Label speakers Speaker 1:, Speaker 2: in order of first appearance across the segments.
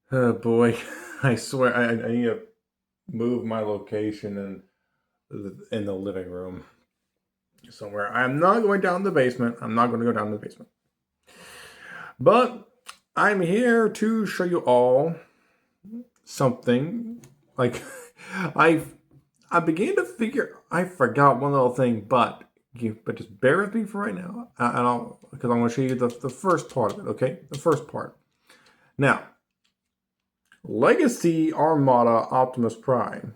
Speaker 1: Oh boy, I swear I need to move my location in the living room somewhere. I'm not going down the basement. I'm not going to go down the basement. But I'm here to show you all something. Like I I began to figure I forgot one little thing, but just bear with me for right now, and I'll because I'm going to show you the first part of it. Okay, the first part. Now, Legacy Armada Optimus Prime.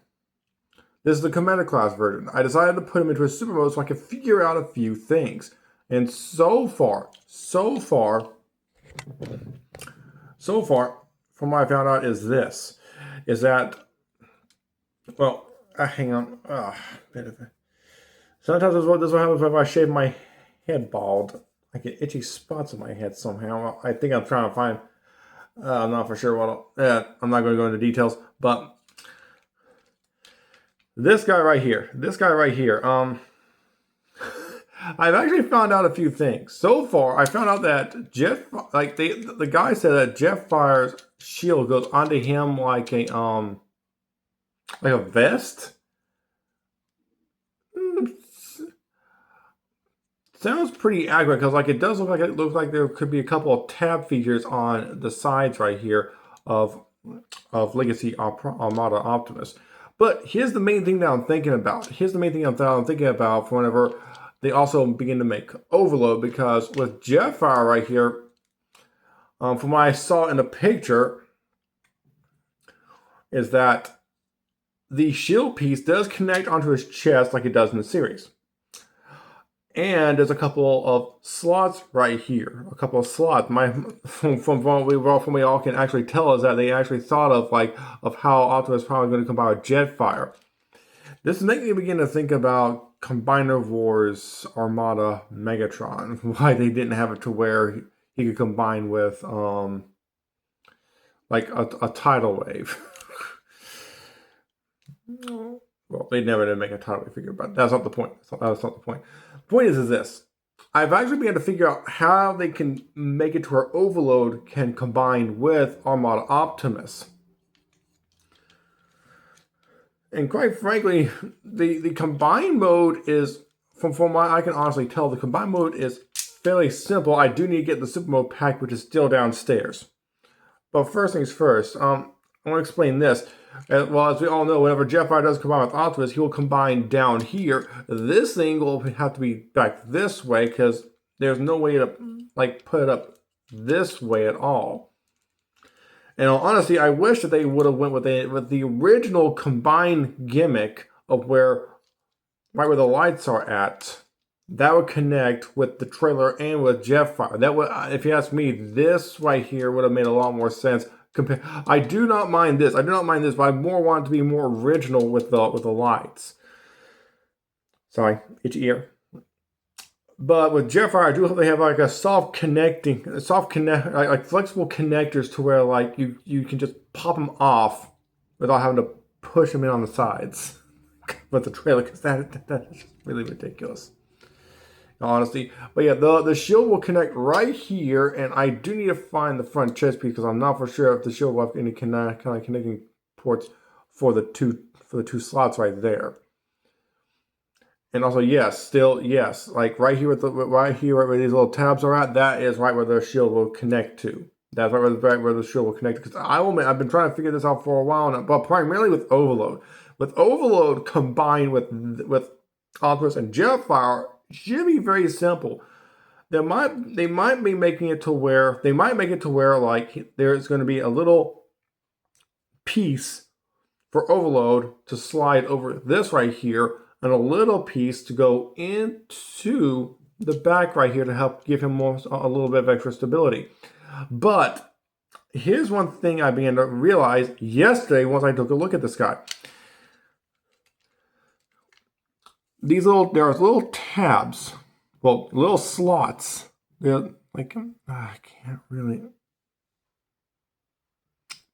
Speaker 1: This is the Commander class version. I decided to put him into a super mode so I could figure out a few things. And so far, from what I found out is this, is that, well, hang on. Sometimes this is what happens if I shave my head bald. I get itchy spots on my head somehow. I think I'm trying to find, I'm not for sure what, I'm not going to go into details, but this guy right here, I've actually found out a few things. So far, I found out that the guy said that Jetfire's shield goes onto him like a vest. Sounds pretty accurate because like it looks like there could be a couple of tab features on the sides right here of Legacy Armada Optimus. But here's the main thing that I'm thinking about. Here's the main thing that I'm thinking about for whenever they also begin to make Overload, because with Jetfire right here, from what I saw in the picture, is that the shield piece does connect onto his chest like it does in the series. And there's a couple of slots right here. A couple of slots. From what we all can actually tell is that they actually thought of how Optimus Prime is going to combine with Jetfire. This is making me begin to think about Combiner Wars Armada Megatron. Why they didn't have it to where he could combine with like a tidal wave. Well, they never did make a tidal wave figure, but that's not the point. That's not the point. The point is this. I've actually begun to figure out how they can make it to where Overload can combine with Armada Optimus. And quite frankly, the combined mode is, from what I can honestly tell, the combined mode is fairly simple. I do need to get the super mode pack, which is still downstairs. But first things first, I want to explain this. Well, as we all know, whenever Jetfire does combine with Optimus, he will combine down here. This thing will have to be back this way because there's no way to like put it up this way at all. And honestly, I wish that they would have went with the original combined gimmick of right where the lights are at. That would connect with the trailer and with Jetfire. That would, if you ask me, this right here would have made a lot more sense. I do not mind this. I do not mind this, but I more want it to be more original with the lights. Sorry, itchy ear. But with Jetfire, I do hope they have like a like flexible connectors to where like you can just pop them off without having to push them in on the sides with the trailer, because that's really ridiculous, honestly. But yeah, the shield will connect right here, and I do need to find the front chest piece because I'm not for sure if the shield will have any kind of connecting ports for the two slots right there. And also, yes, like right here right where these little tabs are at, that is right where the shield will connect to. That's right where the shield will connect. Because I've been trying to figure this out for a while now, but primarily with Overload. With Overload combined with Optimus and Jetfire, should be very simple. They might make it to where like there's going to be a little piece for Overload to slide over this right here, and a little piece to go into the back right here to help give him a little bit of extra stability. But here's one thing I began to realize yesterday once I took a look at this guy. There's little tabs, well, little slots. They're like, I can't really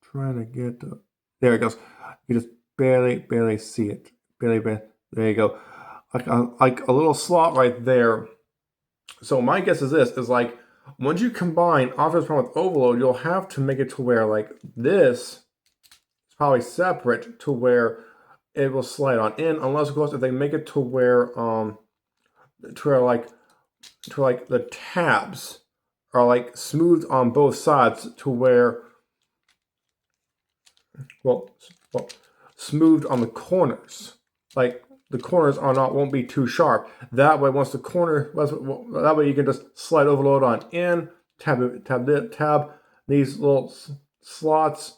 Speaker 1: try to get to, there it goes. You just barely see it. Barely. There you go. Like a little slot right there. So my guess is this is like once you combine Optimus Prime with Overload, you'll have to make it to where like this is probably separate to where it will slide on in, unless of course if they make it to where like the tabs are like smooth on both sides to where well smoothed on the corners. Like the corners won't be too sharp. That way, once the corner, that way you can just slide Overload on in, tab these little slots.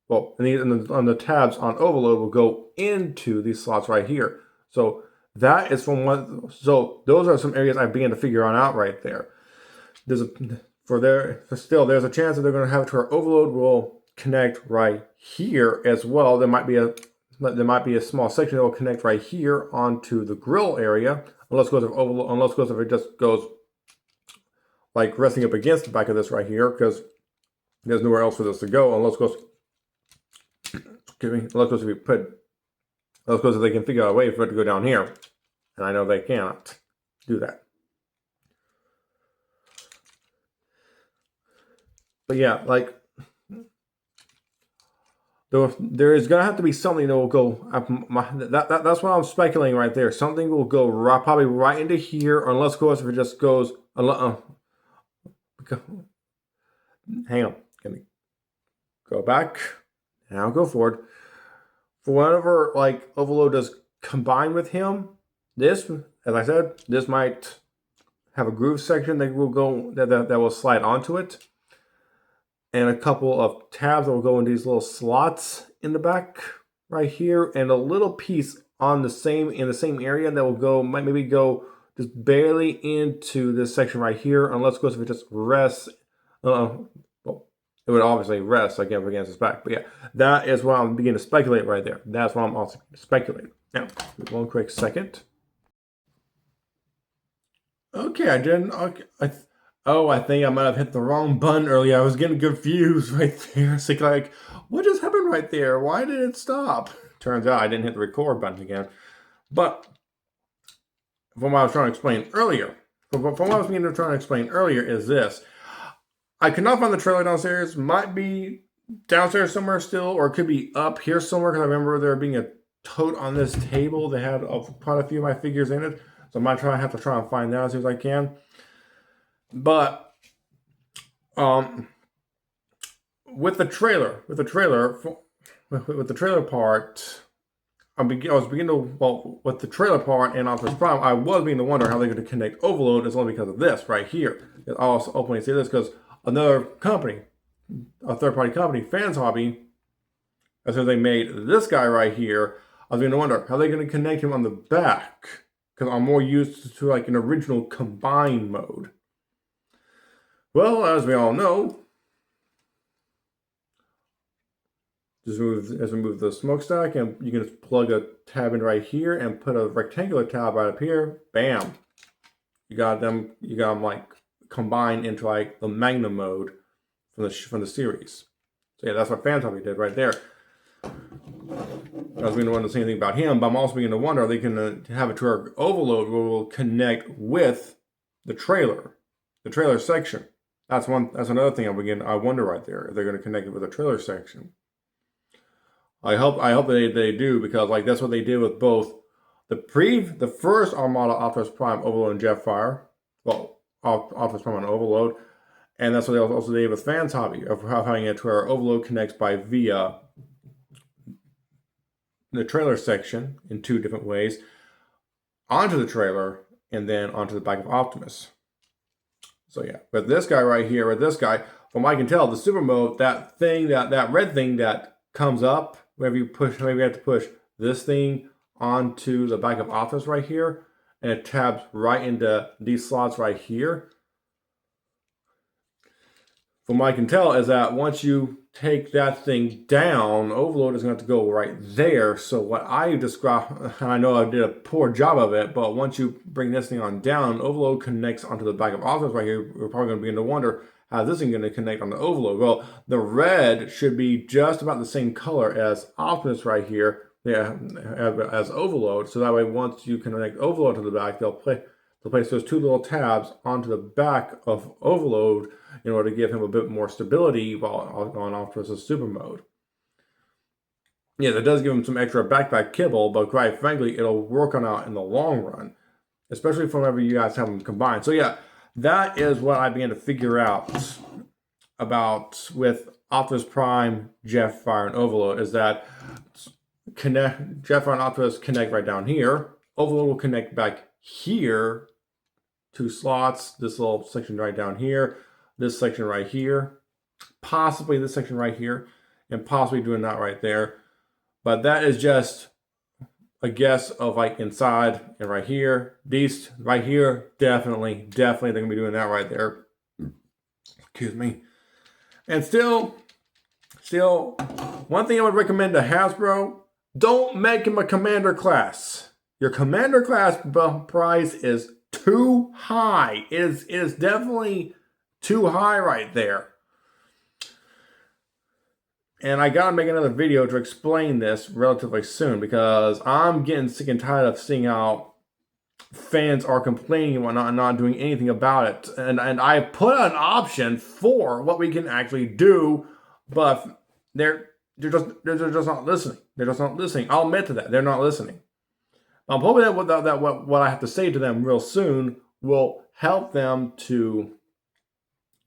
Speaker 1: Well, and the tabs on Overload will go into these slots right here. So that is from one. So those are some areas I began to figure out right there. There's there's a chance that they're going to have it to where Overload will connect right here as well. There might be a small section that will connect right here onto the grill area, unless if it just goes like resting up against the back of this right here, because there's nowhere else for this to go, unless if they can figure out a way for it to go down here, and I know they cannot do that. But yeah, like there is gonna have to be something that will go. That's what I'm speculating right there. Something will go probably right into here, unless of course if it just goes. Hang on, let me go back. Now go forward. For whatever like Overload does combine with him, this, as I said, this might have a groove section that will go that will slide onto it, and a couple of tabs that will go in these little slots in the back right here, and a little piece in the same area that will maybe go just barely into this section right here, unless of course if it just rests. It would obviously rest like up against its back. But yeah, that is what I'm beginning to speculate right there. That's what I'm also speculating. Now, one quick second. Okay, I didn't. Okay, I think I might have hit the wrong button earlier. I was getting confused right there. It's like, what just happened right there? Why did it stop? Turns out I didn't hit the record button again. But from what I was trying to explain earlier, is this. I could not find the trailer downstairs. Might be downstairs somewhere still, or it could be up here somewhere, because I remember there being a tote on this table that had quite a few of my figures in it. So I might have to try and find that as soon as I can. But with the trailer part, with the trailer part and Optimus Prime, I was beginning to wonder how they're going to connect Overload. It's only because of this right here. I also openly say this because another company, a third-party company, Fans Hobby, as soon as they made this guy right here, I was going to wonder how they're going to connect him on the back, because I'm more used to like an original combine mode. Well, as we all know, as we move the smokestack, and you can just plug a tab in right here and put a rectangular tab right up here. Bam! You got them like combined into like the Magnum mode from the series. So yeah, that's what Fans Hobby did right there. I was going to want to say anything about him, but I'm also beginning to wonder, are they going to have it to where Overload will connect with the trailer section? That's another thing I wonder right there, if they're going to connect it with the trailer section. I hope they do, because like that's what they did with both the first Armada Optimus Prime, Overload, and Jetfire. Well, Optimus Prime and Overload, and that's what they also did with Fans Hobby, of having it to where Overload connects via the trailer section in two different ways onto the trailer and then onto the back of Optimus. So yeah, with this guy right here, from what I can tell, the super mode, that red thing that comes up, maybe you have to push this thing onto the back of Optimus right here, and it tabs right into these slots right here. From what I can tell is that once you take that thing down, Overload is going to have to go right there. So what I described, and I know I did a poor job of it, but once you bring this thing on down, Overload connects onto the back of Optimus right here. We're probably going to begin to wonder, how is this thing going to connect on the Overload? Well, the red should be just about the same color as Optimus right here, yeah, as Overload. So that way, once you connect Overload to the back, they'll to place those 2 little tabs onto the back of Overload in order to give him a bit more stability while going off towards the super mode. Yeah, that does give him some extra backpack kibble, but quite frankly, it'll work on out in the long run, especially whenever you guys have them combined. So yeah, that is what I began to figure out about with Optimus Prime, Jetfire, and Overload, is that Jetfire and Optimus connect right down here. Overload will connect back here, 2 slots, this little section right down here, this section right here, possibly this section right here, and possibly doing that right there. But that is just a guess of like inside and right here. These right here, definitely they're gonna be doing that right there. Excuse me. And still, one thing I would recommend to Hasbro, don't make him a commander class. Your commander class price is too high. It is definitely too high right there. And I gotta make another video to explain this relatively soon, because I'm getting sick and tired of seeing how fans are complaining and whatnot and not doing anything about it. And I put an option for what we can actually do, but they're just not listening. They're just not listening. I'll admit to that. They're not listening. I'm hoping that what I have to say to them real soon will help them to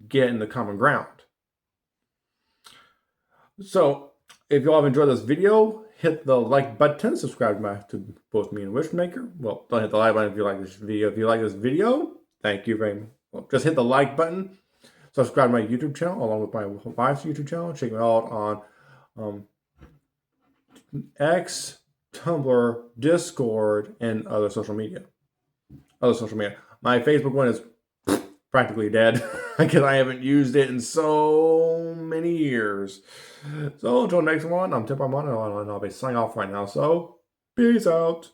Speaker 1: get in the common ground. So, if you all have enjoyed this video, hit the like button, subscribe to both me and Wishmaker. Well, don't hit the like button if you like this video. If you like this video, thank you very much. Well, just hit the like button, subscribe to my YouTube channel, along with my wife's YouTube channel. Check me out on X, Tumblr, Discord, and other social media. My Facebook one is practically dead because I haven't used it in so many years. So until next one, I'm Tip Armando, and I'll be signing off right now. So peace out.